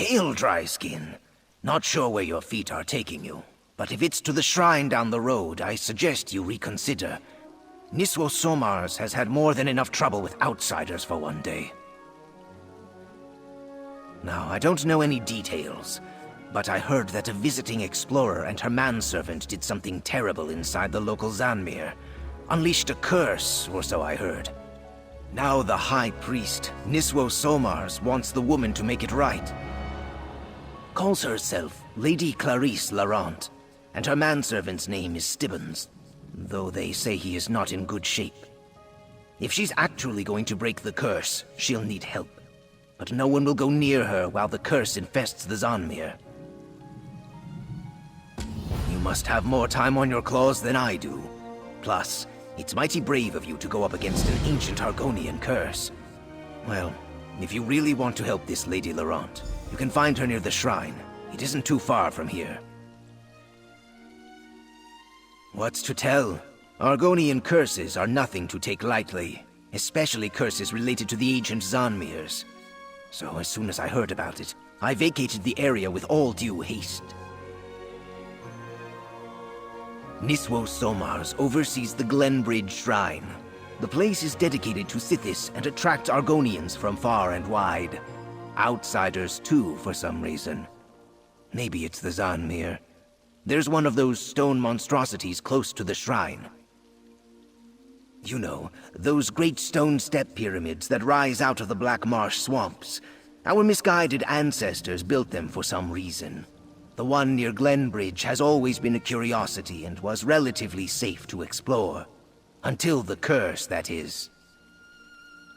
Hail, dry skin. Not sure where your feet are taking you, but if it's to the shrine down the road, I suggest you reconsider. Niswo Somars has had more than enough trouble with outsiders for one day. Now, I don't know any details, but I heard that a visiting explorer and her manservant did something terrible inside the local Zanmir. Unleashed a curse, or so I heard. Now the High Priest, Niswo Somars, wants the woman to make it right. Calls herself Lady Laurent, and her manservant's name is Stibbons, though they say he is not in good shape. If she's actually going to break the curse, she'll need help. But no one will go near her while the curse infests the Zanmir. You must have more time on your claws than I do. Plus, it's mighty brave of you to go up against an ancient Argonian curse. Well, if you really want to help this Lady Laurent, you can find her near the shrine. It isn't too far from here. What's to tell? Argonian curses are nothing to take lightly, especially curses related to the ancient Zanmirs. So as soon as I heard about it, I vacated the area with all due haste. Niswo Somars oversees the Glenbridge Shrine. The place is dedicated to Sithis and attracts Argonians from far and wide. Outsiders too, for some reason. Maybe it's the Zanmir. There's one of those stone monstrosities close to the shrine. You know, those great stone step pyramids that rise out of the Black Marsh swamps. Our misguided ancestors built them for some reason. The one near Glenbridge has always been a curiosity and was relatively safe to explore. Until the curse, that is.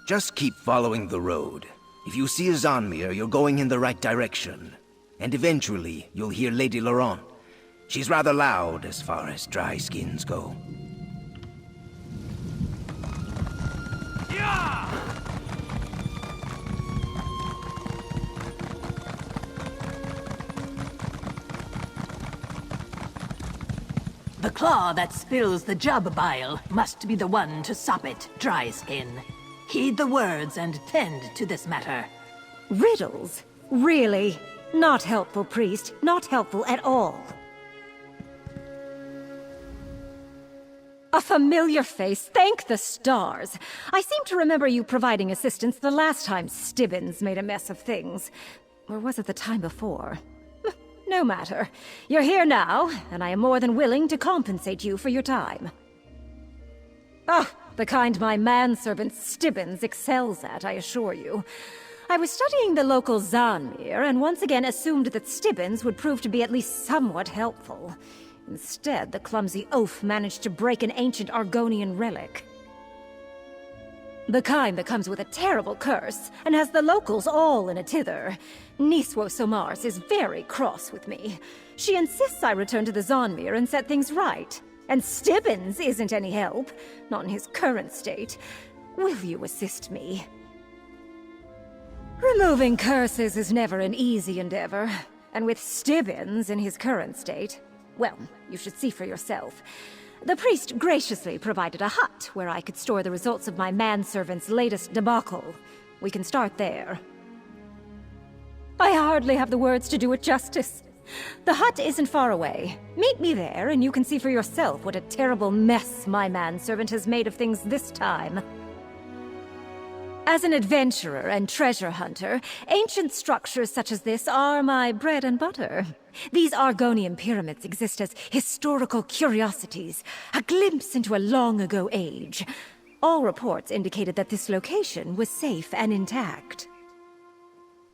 Just keep following the road. If you see a Zanmir, you're going in the right direction. And eventually, you'll hear Lady Laurent. She's rather loud as far as dry skins go. Yeah! The claw that spills the jub bile must be the one to sop it, dry skin. Heed the words and tend to this matter. Riddles? Really? Not helpful, priest. Not helpful at all. A familiar face, thank the stars. I seem to remember you providing assistance the last time Stibbons made a mess of things. Or was it the time before? No matter. You're here now, and I am more than willing to compensate you for your time. Oh, the kind my manservant Stibbons excels at, I assure you. I was studying the local Zanmir, and once again assumed that Stibbons would prove to be at least somewhat helpful. Instead, the clumsy oaf managed to break an ancient Argonian relic. The kind that comes with a terrible curse, and has the locals all in a tither. Niswo Somars is very cross with me. She insists I return to the Zanmir and set things right. And Stibbons isn't any help, not in his current state. Will you assist me? Removing curses is never an easy endeavor, and with Stibbons in his current state, well, you should see for yourself. The priest graciously provided a hut where I could store the results of my manservant's latest debacle. We can start there. I hardly have the words to do it justice. The hut isn't far away. Meet me there, and you can see for yourself what a terrible mess my manservant has made of things this time. As an adventurer and treasure hunter, ancient structures such as this are my bread and butter. These Argonian pyramids exist as historical curiosities, a glimpse into a long-ago age. All reports indicated that this location was safe and intact.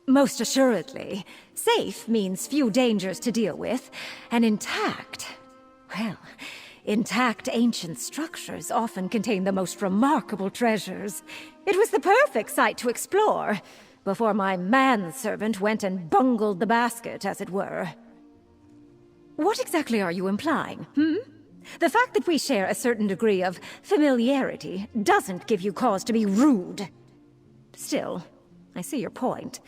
Most assuredly, safe means few dangers to deal with, and intact, well, intact ancient structures often contain the most remarkable treasures. It was the perfect site to explore, before my manservant went and bungled the basket, as it were. What exactly are you implying, The fact that we share a certain degree of familiarity doesn't give you cause to be rude. Still, I see your point.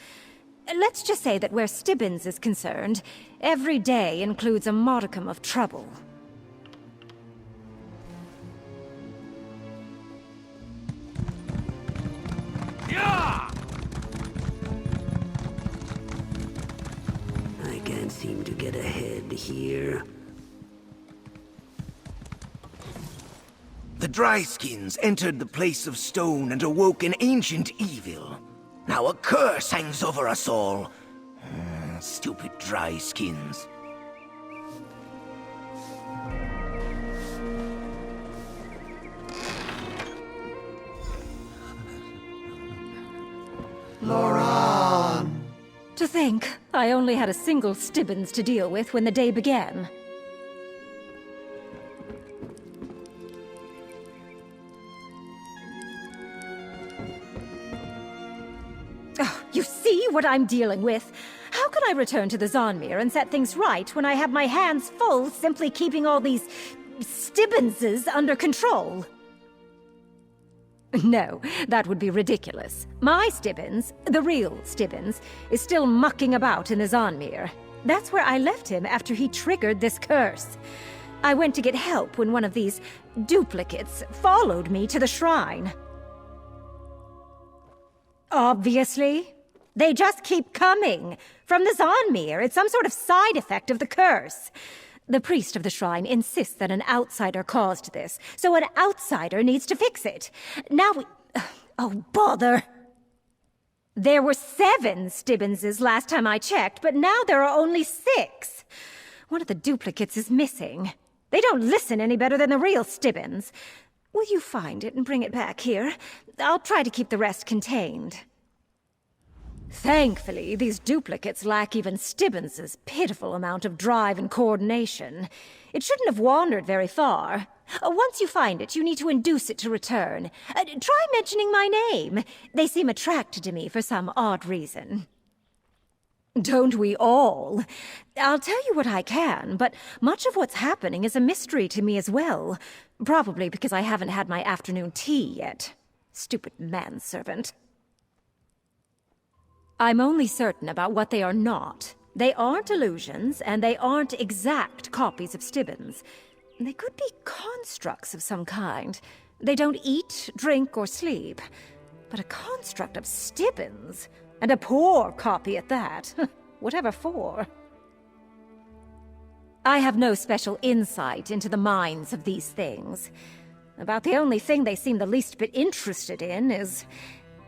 Let's just say that where Stibbons is concerned, every day includes a modicum of trouble. get ahead here. The Dryskins entered the place of stone and awoke an ancient evil. Now a curse hangs over us all. Stupid Dryskins. Laurent! To think, I only had a single Stibbons to deal with when the day began. Oh, you see what I'm dealing with? How can I return to the Zonmir and set things right when I have my hands full simply keeping all these Stibbonses under control? No, that would be ridiculous. My Stibbons, the real Stibbons, is still mucking about in the Zonmir. That's where I left him after he triggered this curse. I went to get help when one of these duplicates followed me to the shrine. Obviously. They just keep coming. From the Zonmir, it's some sort of side effect of the curse. The priest of the shrine insists that an outsider caused this, so an outsider needs to fix it. Now we... Oh, bother! There were 7 Stibbonses last time I checked, but now there are only 6. One of the duplicates is missing. They don't listen any better than the real Stibbons. Will you find it and bring it back here? I'll try to keep the rest contained. Thankfully, these duplicates lack even Stibbons' pitiful amount of drive and coordination. It shouldn't have wandered very far. Once you find it, you need to induce it to return. Try mentioning my name. They seem attracted to me for some odd reason. Don't we all? I'll tell you what I can, but much of what's happening is a mystery to me as well. Probably because I haven't had my afternoon tea yet. Stupid manservant. I'm only certain about what they are not. They aren't illusions, and they aren't exact copies of Stibbons. They could be constructs of some kind. They don't eat, drink, or sleep. But a construct of Stibbons, and a poor copy at that. Whatever for. I have no special insight into the minds of these things. About the only thing they seem the least bit interested in is,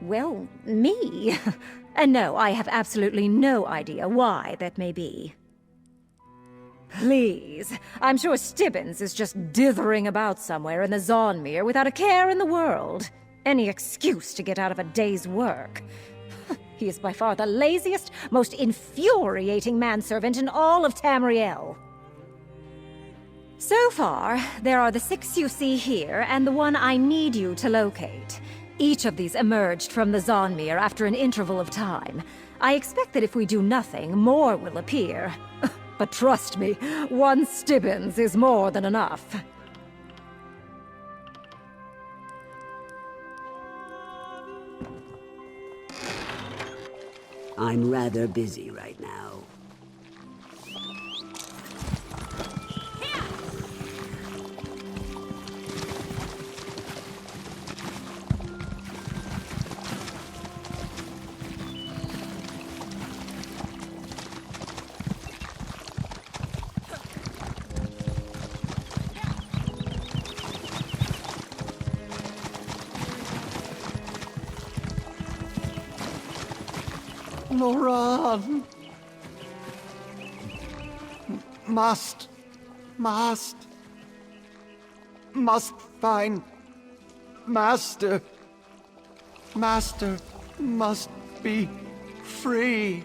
well, me. And no, I have absolutely no idea why that may be. Please, I'm sure Stibbons is just dithering about somewhere in the Zonmir without a care in the world. Any excuse to get out of a day's work. He is by far the laziest, most infuriating manservant in all of Tamriel. So far, there are the 6 you see here, and the one I need you to locate. Each of these emerged from the Zonmir after an interval of time. I expect that if we do nothing, more will appear. But trust me, 1 Stibbons is more than enough. I'm rather busy right now. Laurent! Must find Master. Master must be free.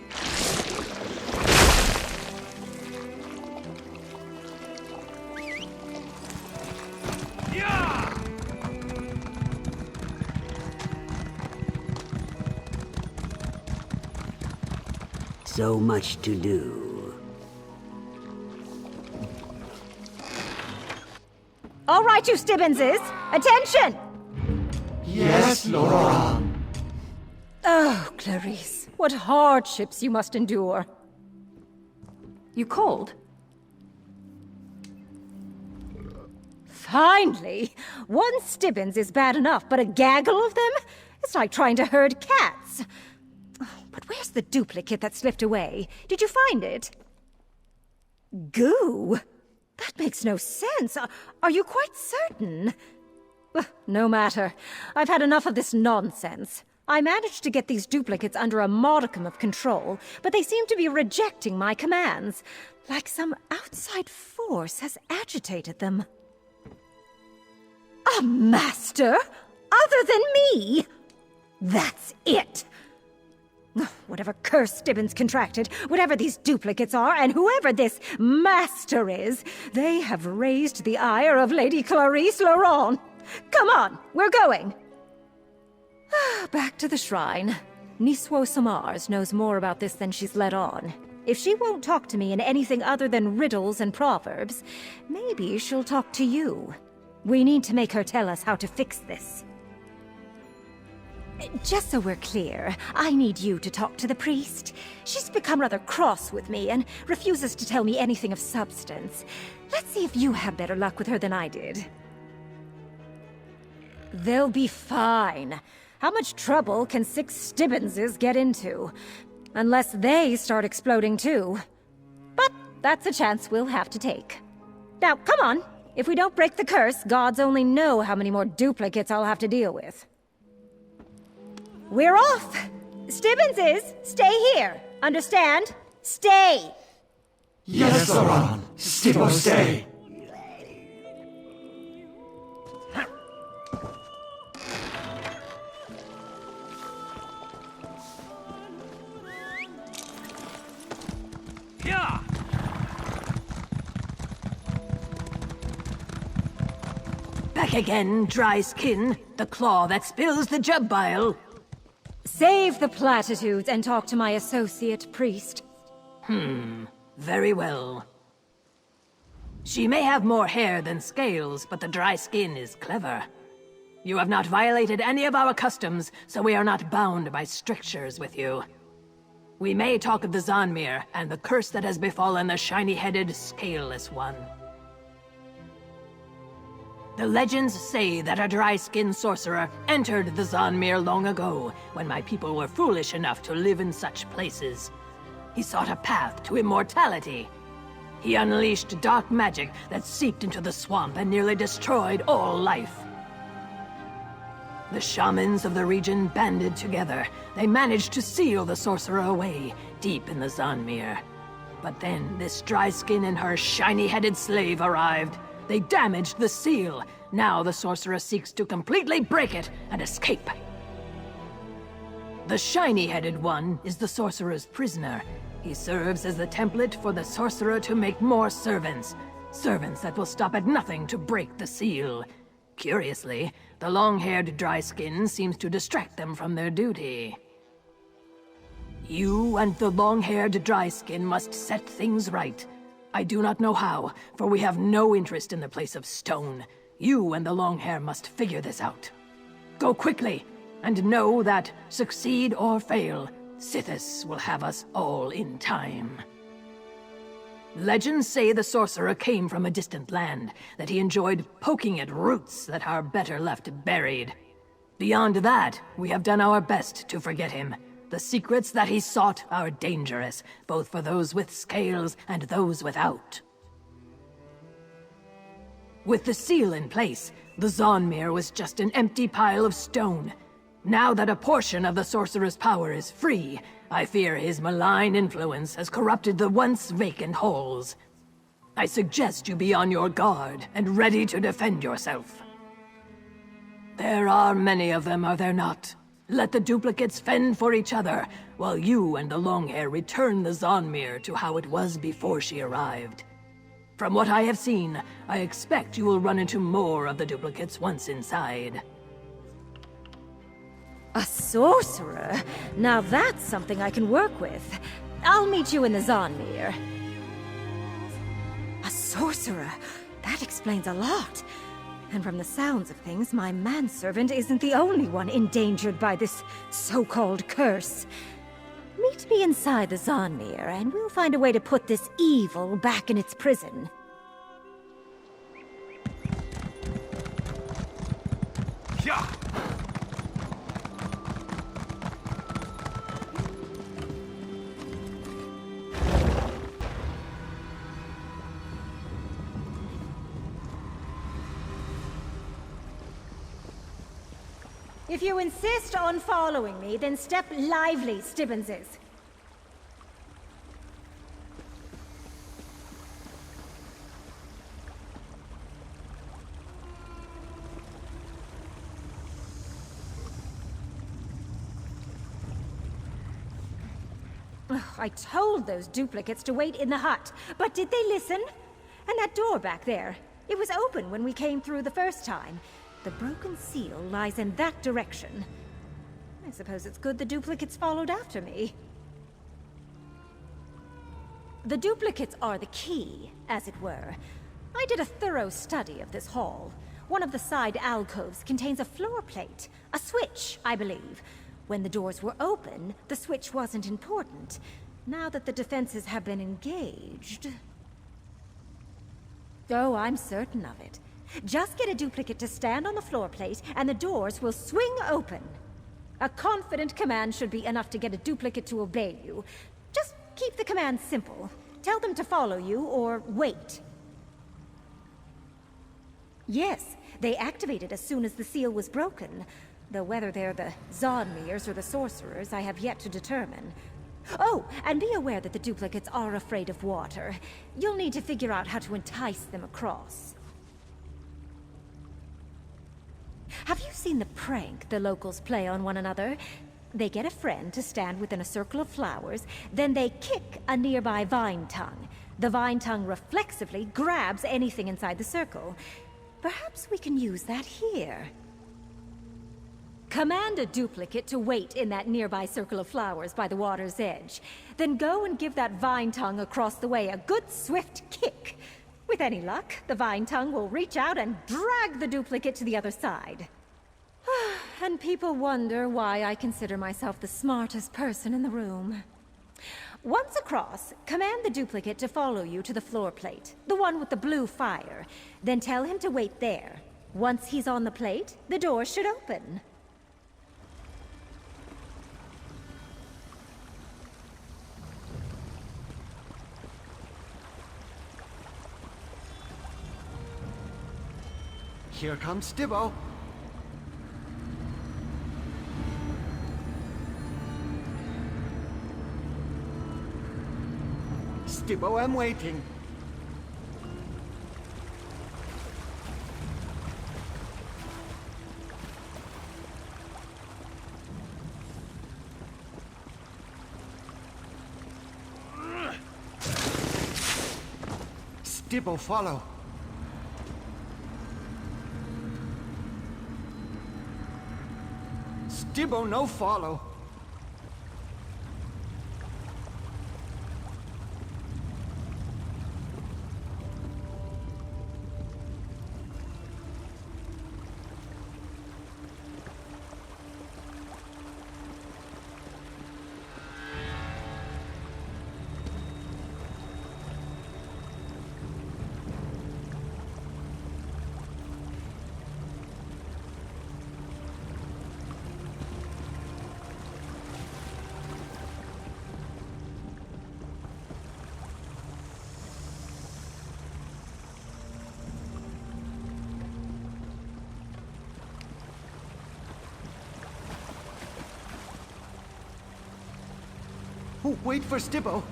So much to do. All right, you Stibbonses! Attention! Yes, Laurent. Oh, Clarice, what hardships you must endure. You cold? Finally! 1 Stibbons is bad enough, but a gaggle of them? It's like trying to herd cats. But where's the duplicate that slipped away? Did you find it? Goo? That makes no sense. Are you quite certain? No matter. I've had enough of this nonsense. I managed to get these duplicates under a modicum of control, but they seem to be rejecting my commands, like some outside force has agitated them. A master? Other than me? That's it! Whatever curse Stibbons contracted, whatever these duplicates are, and whoever this master is, they have raised the ire of Lady Laurent. Come on, we're going! Back to the shrine. Niswo Samars knows more about this than she's let on. If she won't talk to me in anything other than riddles and proverbs, maybe she'll talk to you. We need to make her tell us how to fix this. Just so we're clear, I need you to talk to the priest. She's become rather cross with me and refuses to tell me anything of substance. Let's see if you have better luck with her than I did. They'll be fine. How much trouble can 6 Stibbonses get into? Unless they start exploding too. But that's a chance we'll have to take. Now, come on. If we don't break the curse, gods only know how many more duplicates I'll have to deal with. We're off! Stibbonses, stay here. Understand? Stay! Yes, Laurent. Stibbons, stay. Back again, dry skin. The claw that spills the jub bile. Save the platitudes and talk to my associate priest. Very well. She may have more hair than scales, but the dry skin is clever. You have not violated any of our customs, so we are not bound by strictures with you. We may talk of the Zanmir and the curse that has befallen the shiny-headed, scaleless one. The legends say that a dry-skinned sorcerer entered the Zanmir long ago, when my people were foolish enough to live in such places. He sought a path to immortality. He unleashed dark magic that seeped into the swamp and nearly destroyed all life. The shamans of the region banded together. They managed to seal the sorcerer away, deep in the Zanmir. But then this dry skin and her shiny-headed slave arrived. They damaged the seal. Now the sorcerer seeks to completely break it and escape. The shiny-headed one is the sorcerer's prisoner. He serves as the template for the sorcerer to make more servants. Servants that will stop at nothing to break the seal. Curiously, the long-haired dry skin seems to distract them from their duty. You and the long-haired dry skin must set things right. I do not know how, for we have no interest in the place of stone. You and the long hair must figure this out. Go quickly, and know that, succeed or fail, Sithis will have us all in time. Legends say the sorcerer came from a distant land, that he enjoyed poking at roots that are better left buried. Beyond that, we have done our best to forget him. The secrets that he sought are dangerous, both for those with scales and those without. With the seal in place, the Zanmir was just an empty pile of stone. Now that a portion of the sorcerer's power is free, I fear his malign influence has corrupted the once vacant halls. I suggest you be on your guard and ready to defend yourself. There are many of them, are there not? Let the duplicates fend for each other, while you and the Longhair return the Zanmir to how it was before she arrived. From what I have seen, I expect you will run into more of the duplicates once inside. A sorcerer? Now that's something I can work with. I'll meet you in the Zanmir. A sorcerer? That explains a lot. And from the sounds of things, my manservant isn't the only one endangered by this so-called curse. Meet me inside the Zanmir, and we'll find a way to put this evil back in its prison. Yeah. If you insist on following me, then step lively, Stibbonses. Ugh, I told those duplicates to wait in the hut, but did they listen? And that door back there, it was open when we came through the first time. The broken seal lies in that direction. I suppose it's good the duplicates followed after me. The duplicates are the key, as it were. I did a thorough study of this hall. One of the side alcoves contains a floor plate, a switch, I believe. When the doors were open, the switch wasn't important. Now that the defenses have been engaged... Oh, I'm certain of it. Just get a duplicate to stand on the floor plate, and the doors will swing open. A confident command should be enough to get a duplicate to obey you. Just keep the command simple. Tell them to follow you, or wait. Yes, they activated as soon as the seal was broken. Though whether they're the Zonmirs or the sorcerers, I have yet to determine. Oh, and be aware that the duplicates are afraid of water. You'll need to figure out how to entice them across. Have you seen the prank the locals play on one another? They get a friend to stand within a circle of flowers, then they kick a nearby vine tongue. The vine tongue reflexively grabs anything inside the circle. Perhaps we can use that here. Command a duplicate to wait in that nearby circle of flowers by the water's edge. Then go and give that vine tongue across the way a good swift kick. With any luck, the vine tongue will reach out and drag the duplicate to the other side. And people wonder why I consider myself the smartest person in the room. Once across, command the duplicate to follow you to the floor plate, the one with the blue fire. Then tell him to wait there. Once he's on the plate, the door should open. Here comes Stibbo. Stibbo, I'm waiting. Stibbo, follow. Stibbo, no follow. Oh, wait for Stibbo.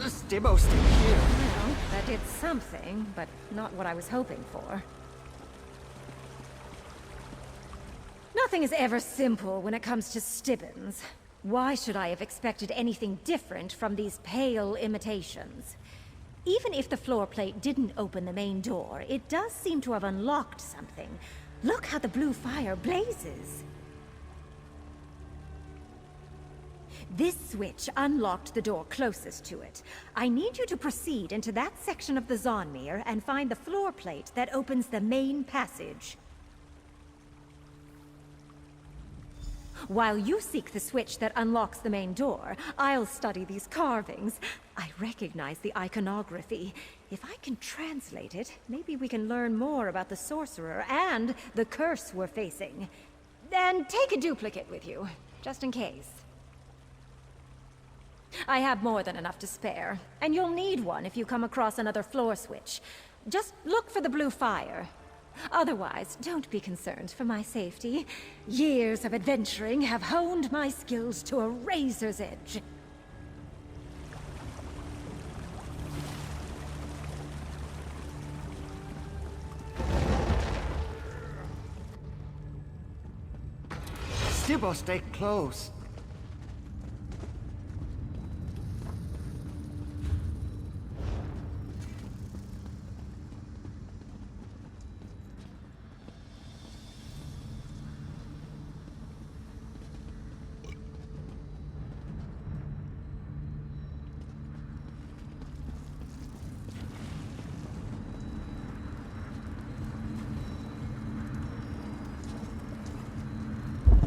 Stibbo's still here. Well, that did something, but not what I was hoping for. Nothing is ever simple when it comes to Stibbons. Why should I have expected anything different from these pale imitations? Even if the floor plate didn't open the main door, it does seem to have unlocked something. Look how the blue fire blazes. This switch unlocked the door closest to it. I need you to proceed into that section of the Zonmir and find the floor plate that opens the main passage. While you seek the switch that unlocks the main door, I'll study these carvings. I recognize the iconography. If I can translate it, maybe we can learn more about the sorcerer and the curse we're facing. And take a duplicate with you, just in case. I have more than enough to spare, and you'll need one if you come across another floor switch. Just look for the blue fire. Otherwise, don't be concerned for my safety. Years of adventuring have honed my skills to a razor's edge. Stibbons, stay close.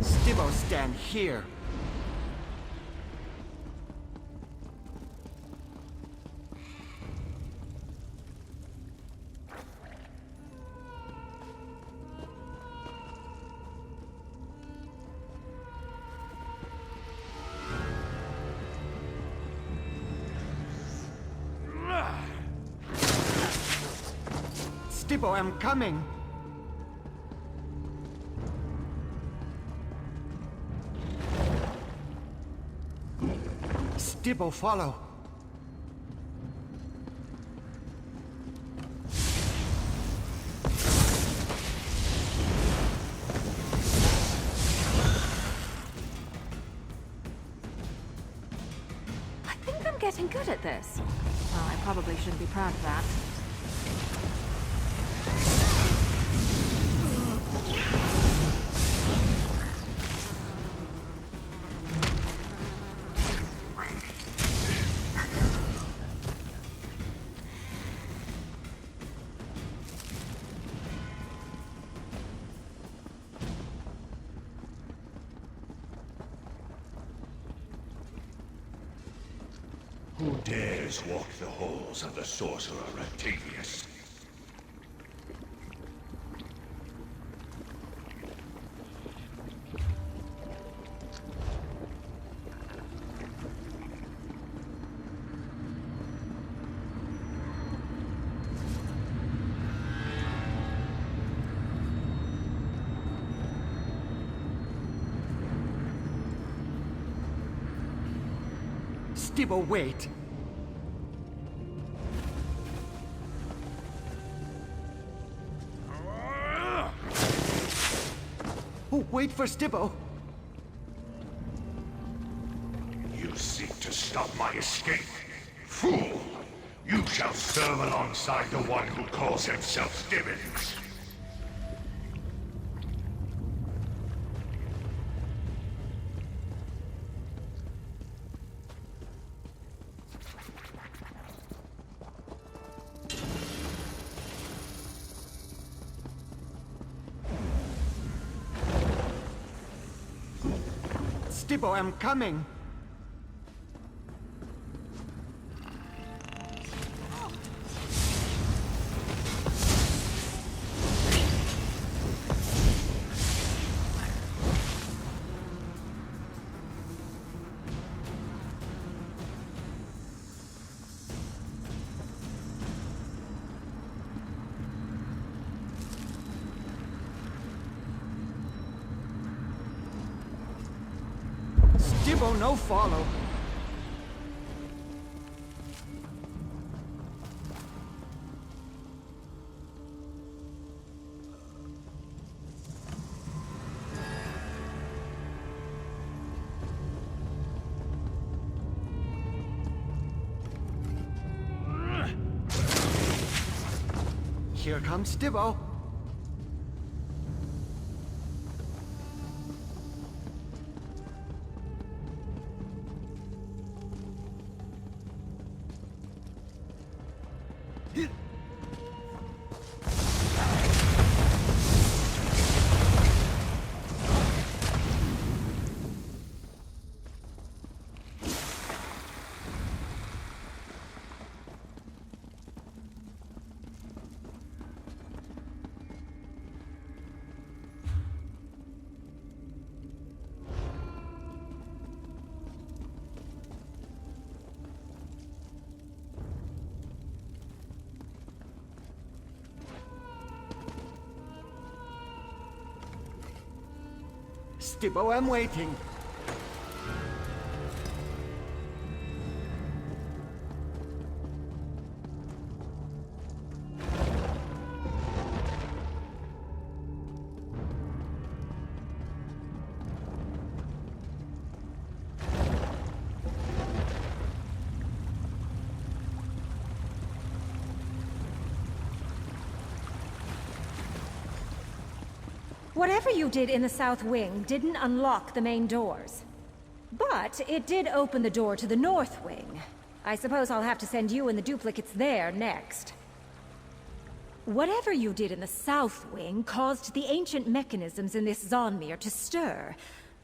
Stibbons, stand here. Stibbons, I'm coming. Stibbons, follow. I think I'm getting good at this. Well, I probably shouldn't be proud of that. Who dares walk the halls of the sorcerer Octavius? Stibbons, wait. Oh, wait for Stibbons. You seek to stop my escape? Fool! You shall serve alongside the one who calls himself Stibbons. Stibbons, I'm coming. Stibbons, no follow. Here comes Stibbons. Stibbo, I'm waiting. Whatever you did in the South Wing didn't unlock the main doors. But it did open the door to the North Wing. I suppose I'll have to send you and the duplicates there next. Whatever you did in the South Wing caused the ancient mechanisms in this Zonmir to stir.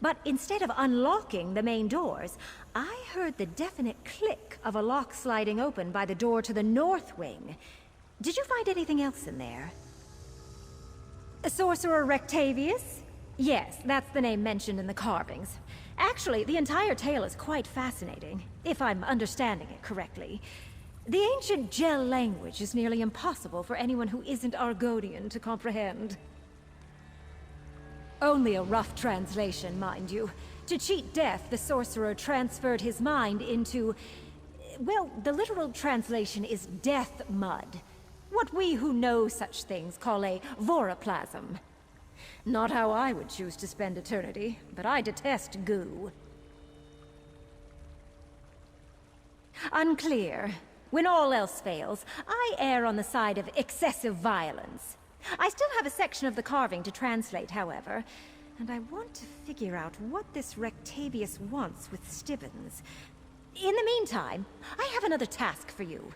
But instead of unlocking the main doors, I heard the definite click of a lock sliding open by the door to the North Wing. Did you find anything else in there? Sorcerer Rectavius? Yes, that's the name mentioned in the carvings. Actually, the entire tale is quite fascinating, if I'm understanding it correctly. The ancient Gel language is nearly impossible for anyone who isn't Argonian to comprehend. Only a rough translation, mind you. To cheat death, the sorcerer transferred his mind into... well, the literal translation is death mud. What we who know such things call a voroplasm. Not how I would choose to spend eternity, but I detest goo. Unclear. When all else fails, I err on the side of excessive violence. I still have a section of the carving to translate, however, and I want to figure out what this Rectavius wants with Stibbons. In the meantime, I have another task for you.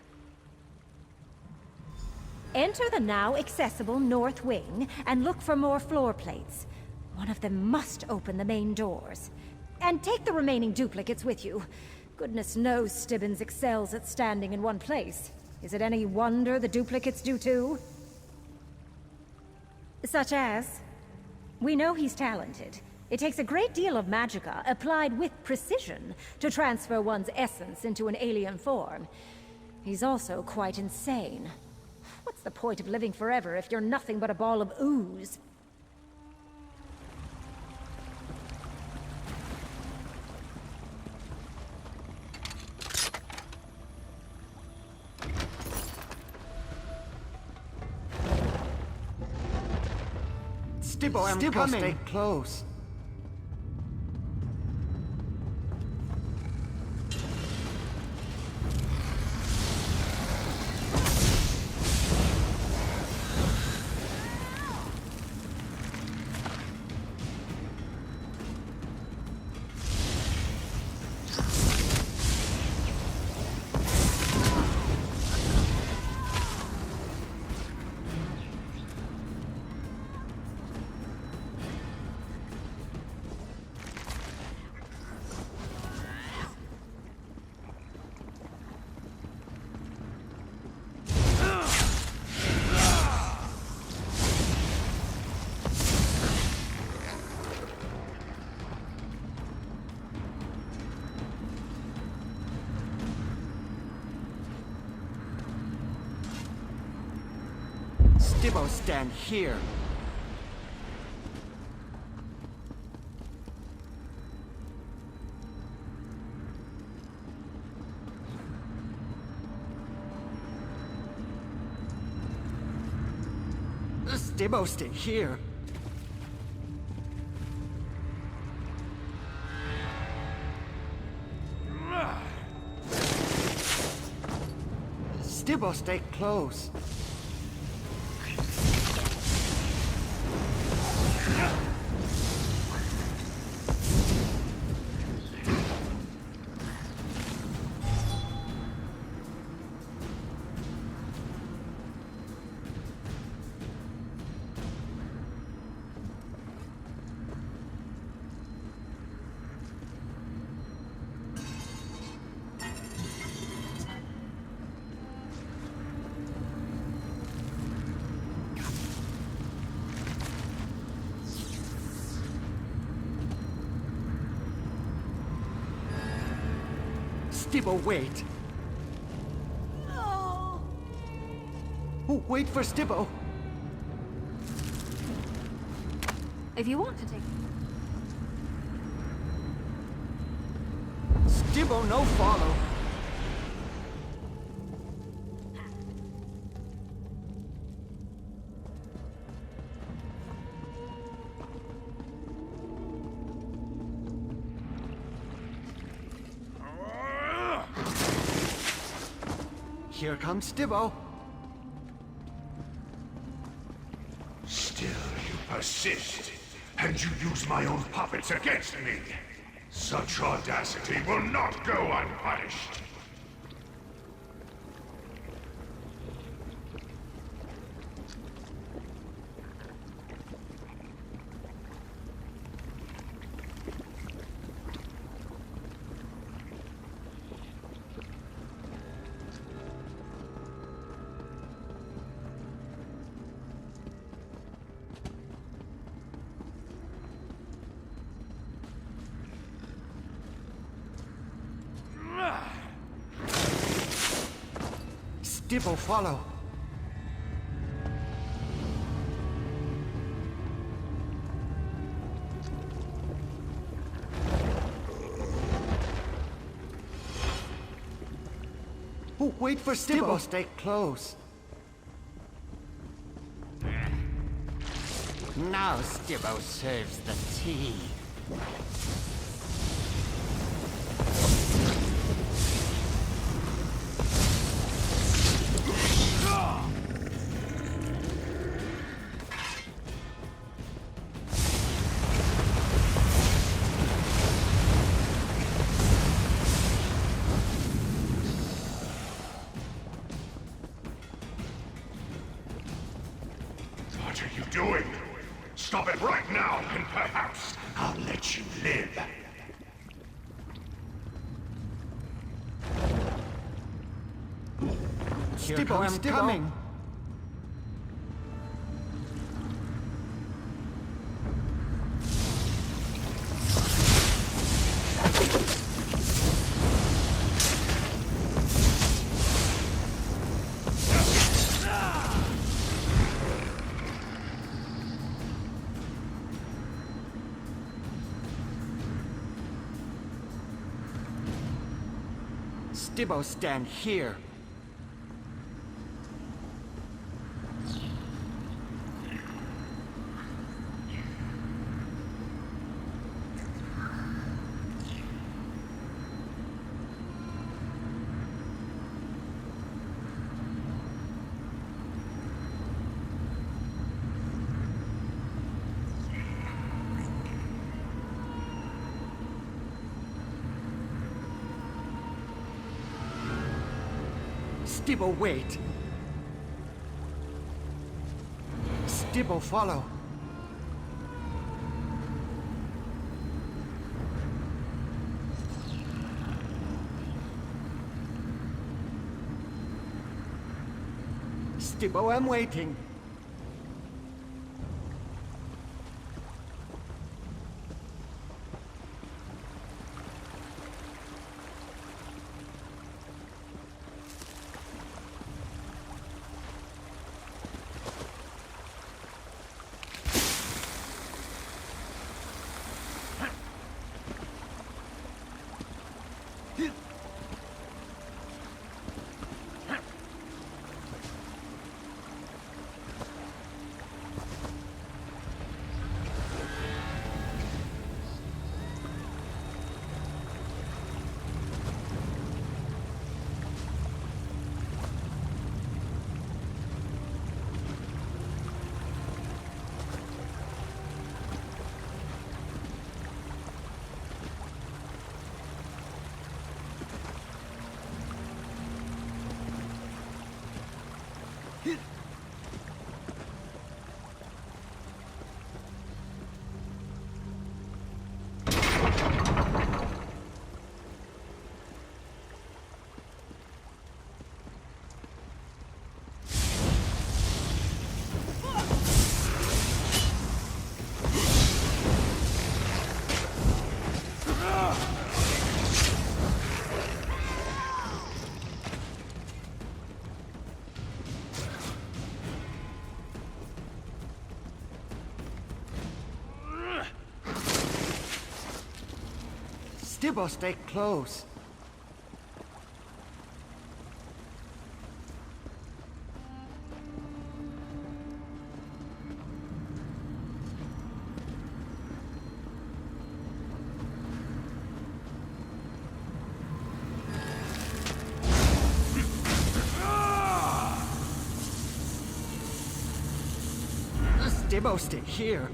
Enter the now accessible North Wing and look for more floor plates. One of them must open the main doors. And take the remaining duplicates with you. Goodness knows Stibbons excels at standing in one place. Is it any wonder the duplicates do too? Such as? We know he's talented. It takes a great deal of magicka, applied with precision, to transfer one's essence into an alien form. He's also quite insane. What's the point of living forever if you're nothing but a ball of ooze? Stibbo, I'm coming. Stay close. Stibbo, stand here. Stibbo, stay here. Stibbo, stay close. Stibbo, wait. No. Oh, wait for Stibbo. If you want to take... Stibbo, no follow. Here comes Stibbo. Still you persist, and you use my own puppets against me. Such audacity will not go unpunished. Stibbo, follow. Oh, wait for Stibbo. Stay close. Now Stibbo serves the tea. What are you doing? Stop it right now, and perhaps I'll let you live. Stibbo, I'm coming. Stibbo, stand here. Stibbo, wait. Stibbo, follow. Stibbo, I'm waiting. Stibbo, stay close. Stibbo, stay here.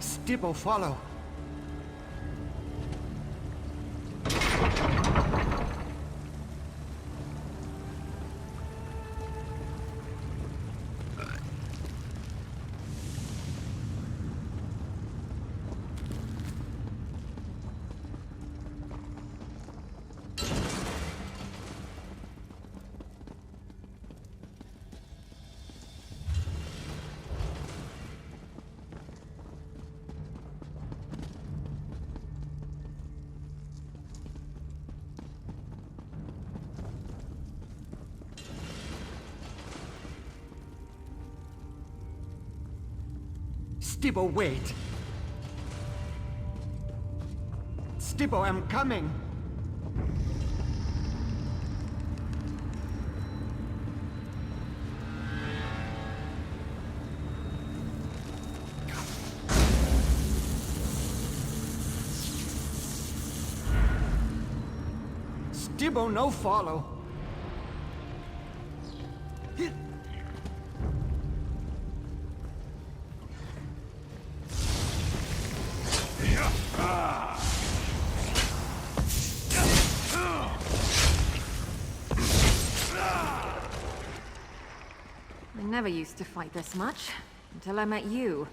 Stibbo, follow. Stibbo, wait! Stibbo, I'm coming! Stibbo, no follow! I never used to fight this much, until I met you.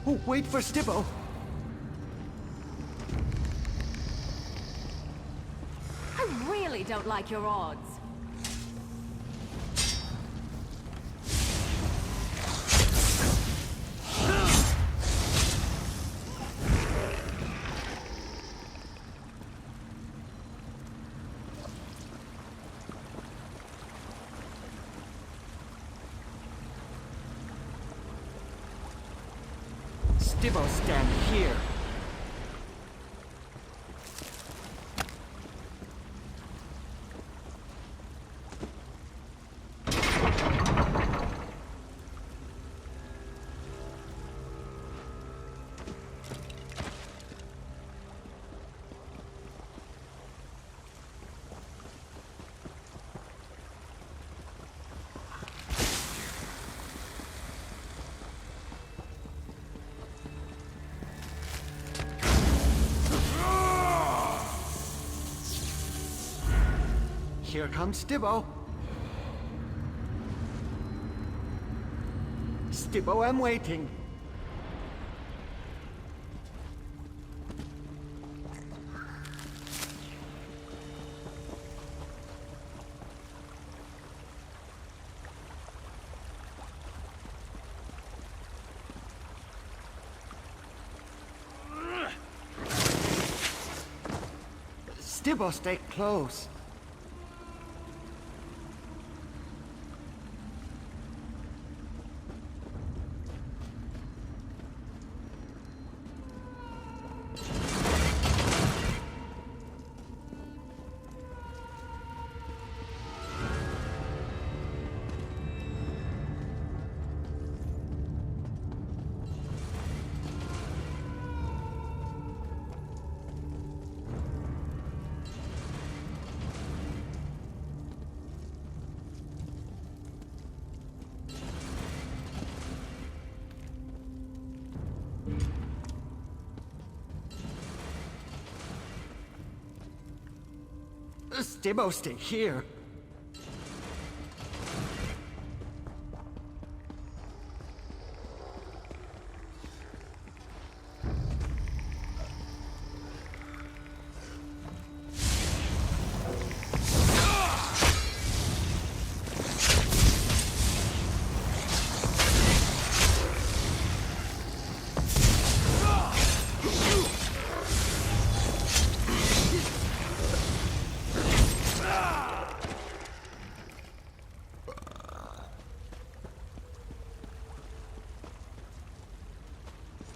Oh, wait for Stibbo! I really don't like your odds. Stibbo, stand here! Here comes Stibbo. Stibbo, I'm waiting. Stibbo, stay close. Stibbo, stay here.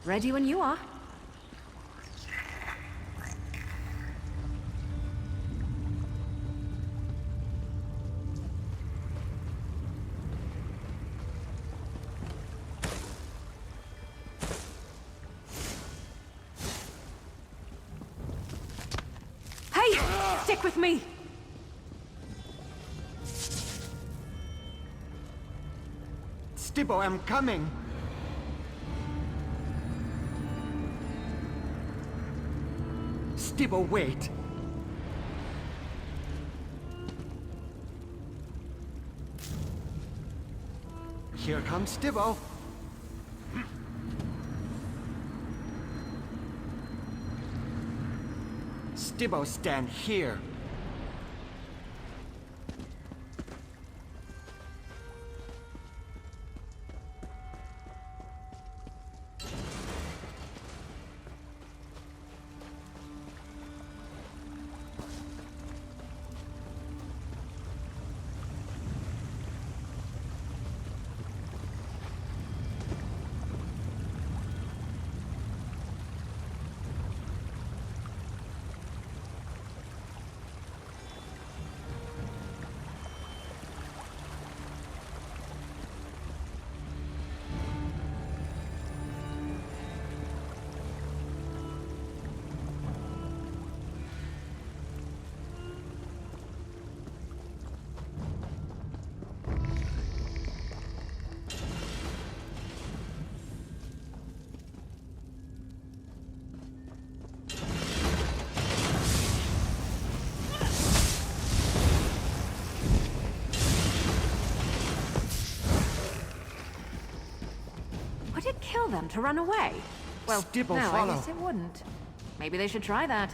Ready when you are. Hey! Stick with me! Stibbo, I'm coming. Stibbo, wait. Here comes Stibbo. Stibbo, stand here. Would it kill them to run away? Well, Stibbo, no, follow. I guess it wouldn't. Maybe they should try that.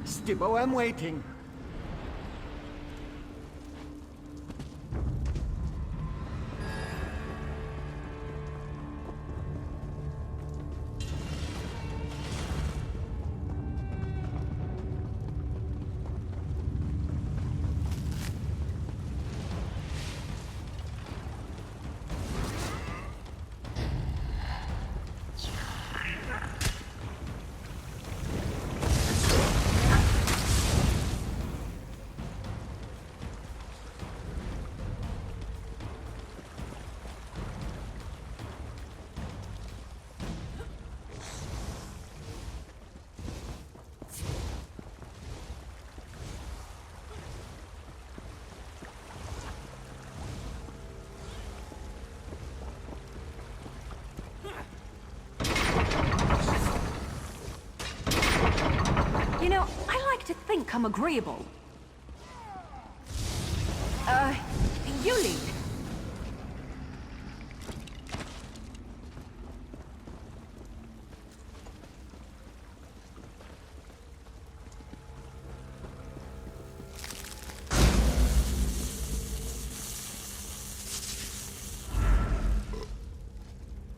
Stibbo, I'm waiting. You know, I like to think I'm agreeable. You lead.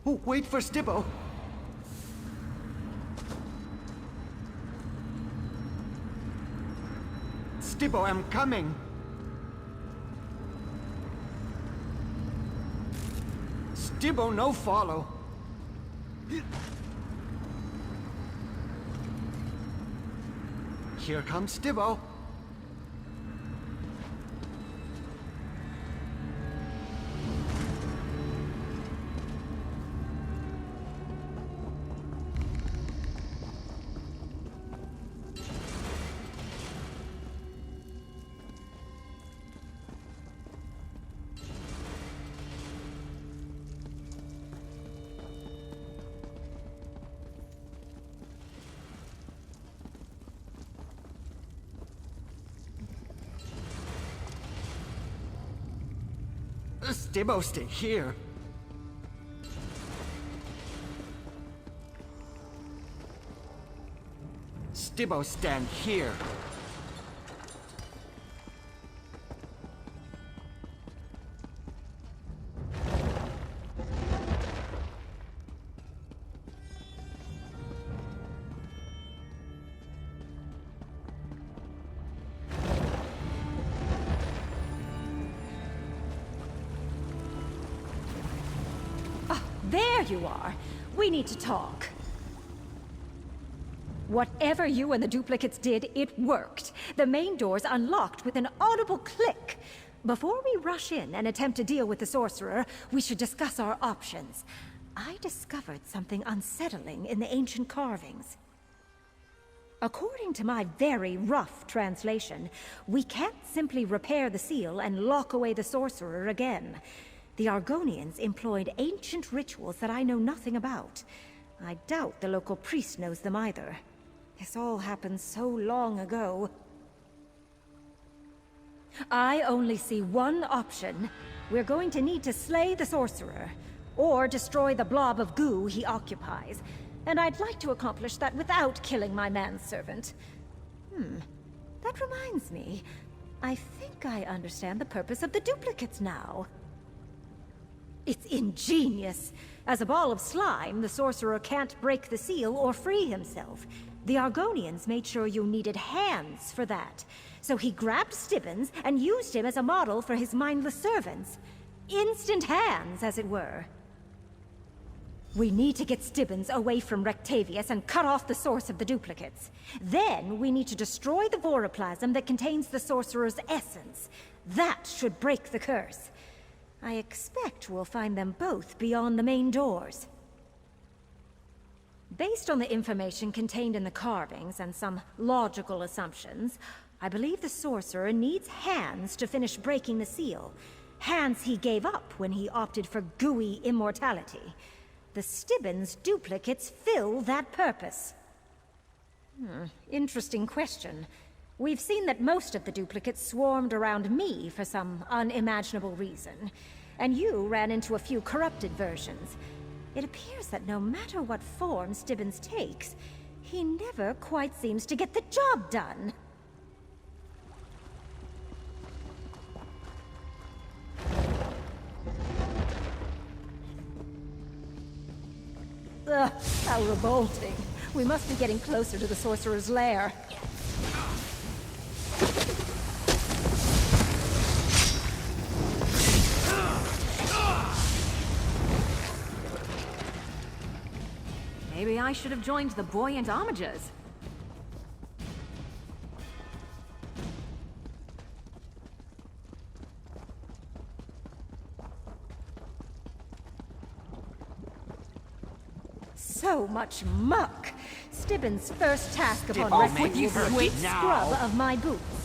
Oh, wait for Stibbo. Stibbo, I'm coming. Stibbo, no follow. Here comes Stibbo. Stibbo, stay here. Stibbo, stand here. There you are. We need to talk. Whatever you and the duplicates did, it worked. The main doors unlocked with an audible click. Before we rush in and attempt to deal with the sorcerer, we should discuss our options. I discovered something unsettling in the ancient carvings. According to my very rough translation, we can't simply repair the seal and lock away the sorcerer again. The Argonians employed ancient rituals that I know nothing about. I doubt the local priest knows them either. This all happened so long ago. I only see one option. We're going to need to slay the sorcerer, or destroy the blob of goo he occupies. And I'd like to accomplish that without killing my manservant. That reminds me. I think I understand the purpose of the duplicates now. It's ingenious. As a ball of slime, the sorcerer can't break the seal or free himself. The Argonians made sure you needed hands for that. So he grabbed Stibbons and used him as a model for his mindless servants. Instant hands, as it were. We need to get Stibbons away from Rectavius and cut off the source of the duplicates. Then we need to destroy the voroplasm that contains the sorcerer's essence. That should break the curse. I expect we'll find them both beyond the main doors. Based on the information contained in the carvings and some logical assumptions, I believe the sorcerer needs hands to finish breaking the seal. Hands he gave up when he opted for gooey immortality. The Stibbons duplicates fill that purpose. Interesting question. We've seen that most of the duplicates swarmed around me for some unimaginable reason, and you ran into a few corrupted versions. It appears that no matter what form Stibbons takes, he never quite seems to get the job done. Ugh, how revolting. We must be getting closer to the sorcerer's lair. Maybe I should have joined the buoyant homages. So much muck! Stibbons' first task upon Stibbons, Blackwood you will be a quit deep now. scrub of my boots.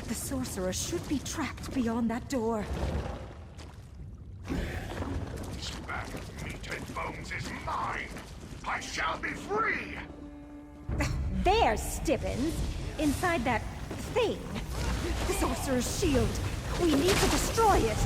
The sorcerer should be trapped beyond that door. This bag of meat and bones is mine! I shall be free! There's Stibbons! Inside that thing. The sorcerer's shield. We need to destroy it!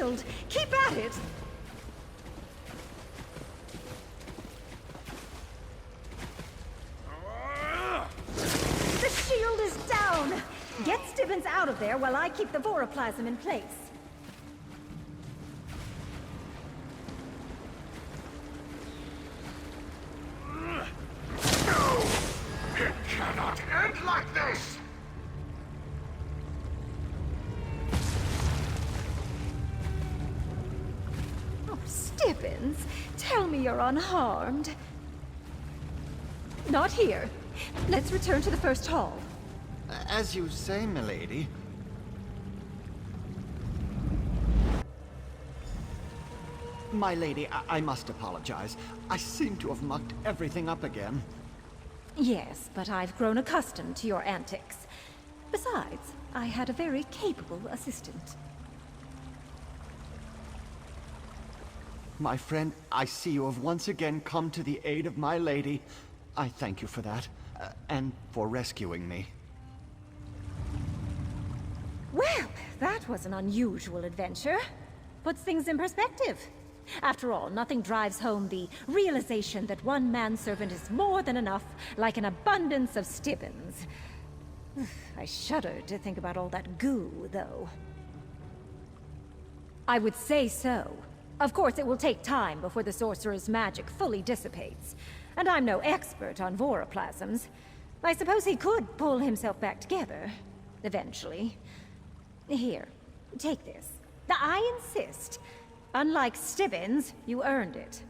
shield! Keep at it! The shield is down! Get Stibbons out of there while I keep the voroplasm in place. No! It cannot end like this! Oh, Stibbons, tell me you're unharmed. Not here. Let's return to the first hall. As you say, milady. My lady, I must apologize. I seem to have mucked everything up again. Yes, but I've grown accustomed to your antics. Besides, I had a very capable assistant. My friend, I see you have once again come to the aid of my lady. I thank you for that, and for rescuing me. Well, that was an unusual adventure. Puts things in perspective. After all, nothing drives home the realization that one manservant is more than enough, like an abundance of Stibbons. I shudder to think about all that goo, though. I would say so. Of course, it will take time before the sorcerer's magic fully dissipates. And I'm no expert on voroplasms. I suppose he could pull himself back together. Eventually. Here, take this. I insist. Unlike Stibbons, you earned it.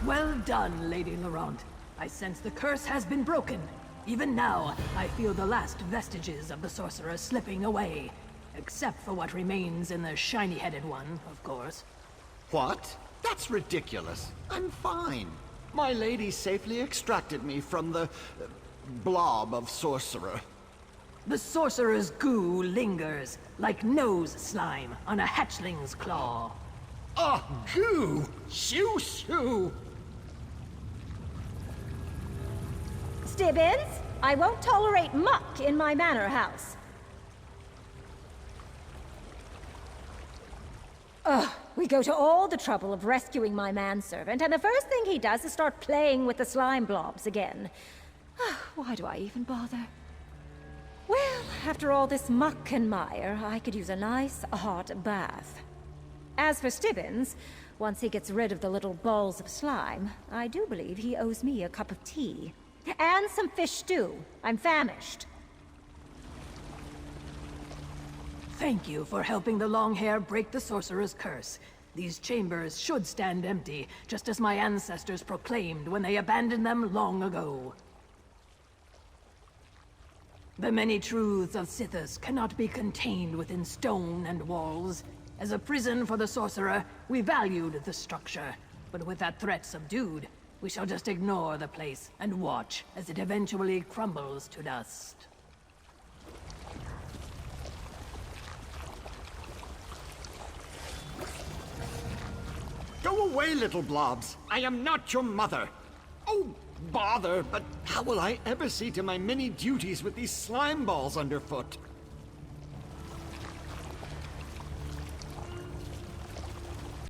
Well done, Lady Laurent. I sense the curse has been broken. Even now, I feel the last vestiges of the sorcerer slipping away. Except for what remains in the shiny-headed one, of course. What? That's ridiculous. I'm fine. My lady safely extracted me from the blob of sorcerer. The sorcerer's goo lingers, like nose slime on a hatchling's claw. Oh, goo! Shoo shoo! Stibbons, I won't tolerate muck in my manor house. Ugh, we go to all the trouble of rescuing my manservant, and the first thing he does is start playing with the slime blobs again. Why do I even bother? Well, after all this muck and mire, I could use a nice, hot bath. As for Stibbons, once he gets rid of the little balls of slime, I do believe he owes me a cup of tea. And some fish stew. I'm famished. Thank you for helping the long hair break the sorcerer's curse. These chambers should stand empty, just as my ancestors proclaimed when they abandoned them long ago. The many truths of Sithis cannot be contained within stone and walls. As a prison for the sorcerer, we valued the structure. But with that threat subdued, we shall just ignore the place and watch as it eventually crumbles to dust. Go away, little blobs. I am not your mother. Oh, bother, but how will I ever see to my many duties with these slime balls underfoot?